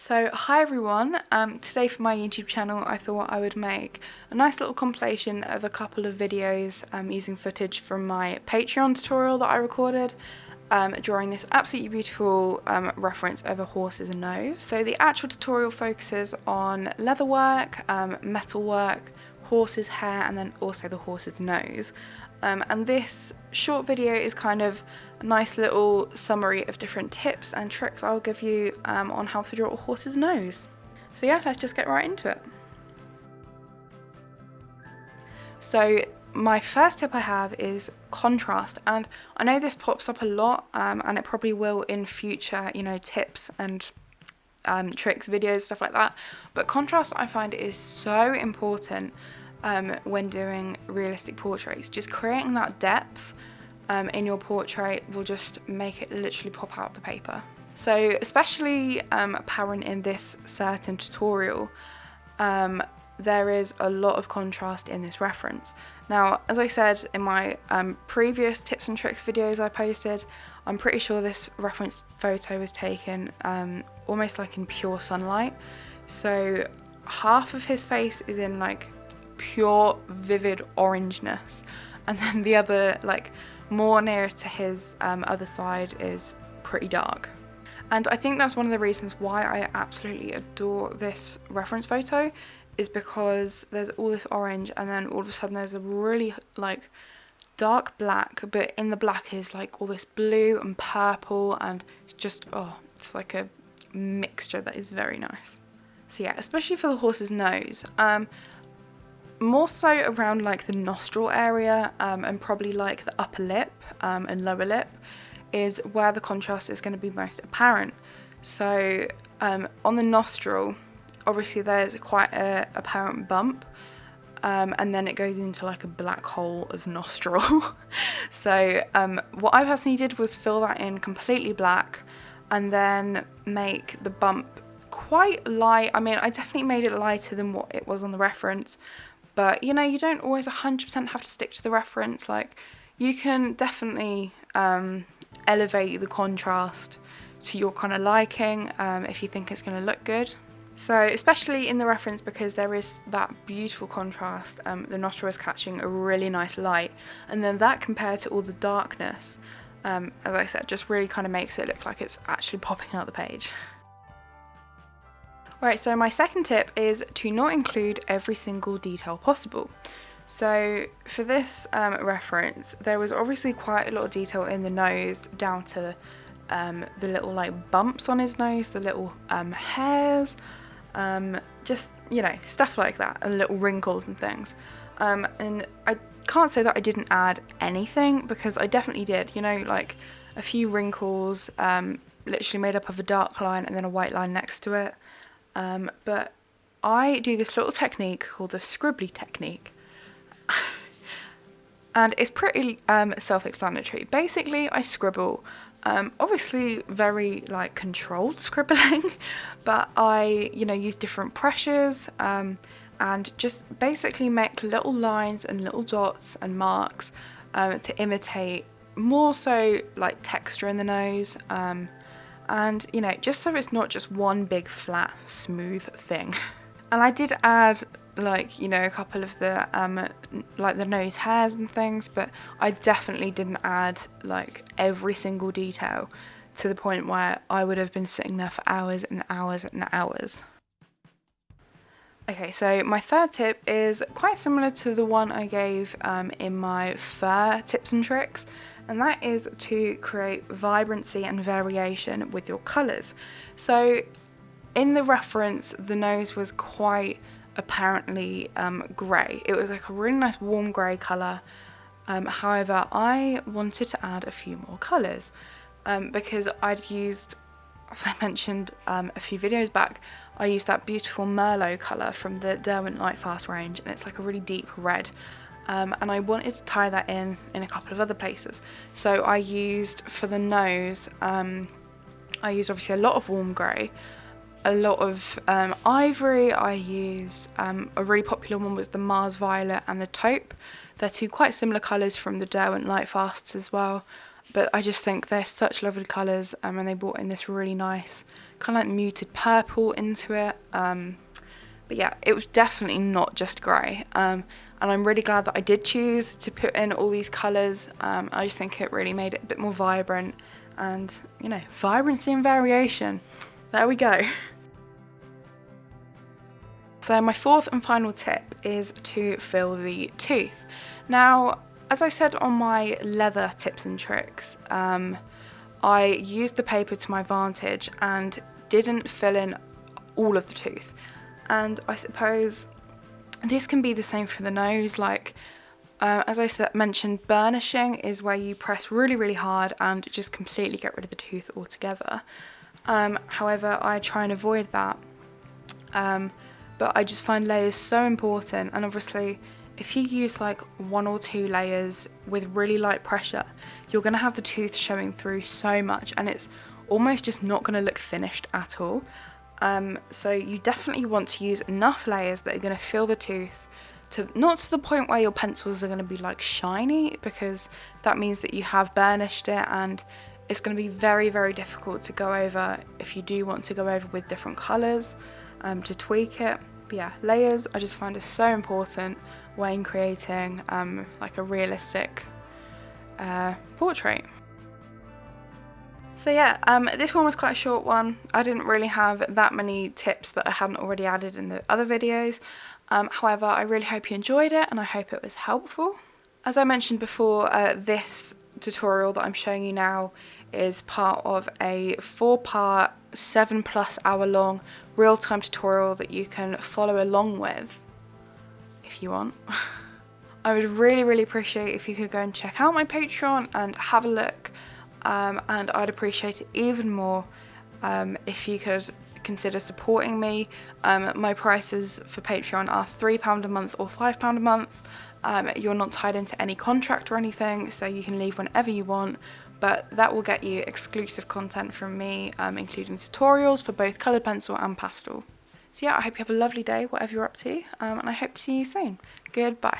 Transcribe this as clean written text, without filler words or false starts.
So hi everyone, today for my YouTube channel I thought I would make a nice little compilation of a couple of videos using footage from my Patreon tutorial that I recorded drawing this absolutely beautiful reference of a horse's nose. So the actual tutorial focuses on leather work, metal work, horse's hair, and then also the horse's nose. And this short video is kind of a nice little summary of different tips and tricks I'll give you on how to draw a horse's nose. So yeah, let's just get right into it. So my first tip I have is contrast, and I know this pops up a lot and it probably will in future, tips and tricks videos, stuff like that, but contrast I find is so important when doing realistic portraits. Just creating that depth in your portrait will just make it literally pop out the paper. So especially apparent in this certain tutorial, there is a lot of contrast in this reference. Now, as I said in my previous tips and tricks videos I posted, I'm pretty sure this reference photo was taken almost like in pure sunlight. So half of his face is in like pure vivid orangeness, and then the other, like more near to his other side, is pretty dark. And I think that's one of the reasons why I absolutely adore this reference photo, is because there's all this orange and then all of a sudden there's a really like dark black, but in the black is like all this blue and purple, and it's just, oh, it's like a mixture that is very nice. So yeah, especially for the horse's nose, more so around like the nostril area and probably like the upper lip and lower lip is where the contrast is going to be most apparent. So on the nostril, obviously there's quite a apparent bump, and then it goes into like a black hole of nostril. So what I personally did was fill that in completely black and then make the bump quite light. I mean, I definitely made it lighter than what it was on the reference, but you don't always 100% have to stick to the reference. Like, you can definitely elevate the contrast to your kind of liking if you think it's going to look good. So especially in the reference, because there is that beautiful contrast, the nostril is catching a really nice light, and then that compared to all the darkness, as I said, just really kind of makes it look like it's actually popping out the page. Right, so my second tip is to not include every single detail possible. So for this reference, there was obviously quite a lot of detail in the nose, down to the little like bumps on his nose, the little hairs, just stuff like that, and little wrinkles and things. And I can't say that I didn't add anything, because I definitely did. Like a few wrinkles, literally made up of a dark line and then a white line next to it. But I do this little technique called the scribbly technique. And it's pretty self-explanatory. Basically, I scribble, obviously very like controlled scribbling, but I use different pressures and just basically make little lines and little dots and marks to imitate more so like texture in the nose, and just so it's not just one big flat smooth thing. And I did add like a couple of the like the nose hairs and things, but I definitely didn't add like every single detail to the point where I would have been sitting there for hours and hours and hours. Okay, so my third tip is quite similar to the one I gave in my fur tips and tricks, and that is to create vibrancy and variation with your colours. So in the reference, the nose was quite apparently grey. It was like a really nice warm grey colour. However, I wanted to add a few more colours because I'd used, as I mentioned a few videos back, I used that beautiful Merlot colour from the Derwent Lightfast range, and it's like a really deep red. And I wanted to tie that in a couple of other places. So I used, for the nose, I used obviously a lot of warm grey, a lot of ivory. I used a really popular one was the Mars Violet and the Taupe. They're two quite similar colours from the Derwent Lightfasts as well, but I just think they're such lovely colours, and they brought in this really nice kind of like muted purple into it. But yeah, it was definitely not just grey. And I'm really glad that I did choose to put in all these colours. I just think it really made it a bit more vibrant, and you know, vibrancy and variation. There we go. So my fourth and final tip is to fill the tooth. Now, as I said on my leather tips and tricks, I used the paper to my advantage and didn't fill in all of the tooth. And I suppose this can be the same for the nose. Like, as I mentioned, burnishing is where you press really, really hard and just completely get rid of the tooth altogether. However, I try and avoid that. But I just find layers so important, and obviously if you use like 1 or 2 layers with really light pressure, you're going to have the tooth showing through so much, and it's almost just not going to look finished at all. So you definitely want to use enough layers that are going to fill the tooth, not to the point where your pencils are going to be like shiny, because that means that you have burnished it, and it's going to be very, very difficult to go over if you do want to go over with different colours to tweak it. But yeah, layers I just find are so important when creating like a realistic portrait. So yeah, this one was quite a short one. I didn't really have that many tips that I hadn't already added in the other videos. However, I really hope you enjoyed it, and I hope it was helpful. As I mentioned before, this tutorial that I'm showing you now is part of a 4-part, 7+ hour long real-time tutorial that you can follow along with if you want. I would really, really appreciate if you could go and check out my Patreon and have a look, and I'd appreciate it even more if you could consider supporting me. My prices for Patreon are £3 a month or £5 a month. You're not tied into any contract or anything, so you can leave whenever you want, but that will get you exclusive content from me, including tutorials for both coloured pencil and pastel. So yeah, I hope you have a lovely day, whatever you're up to, and I hope to see you soon. Goodbye.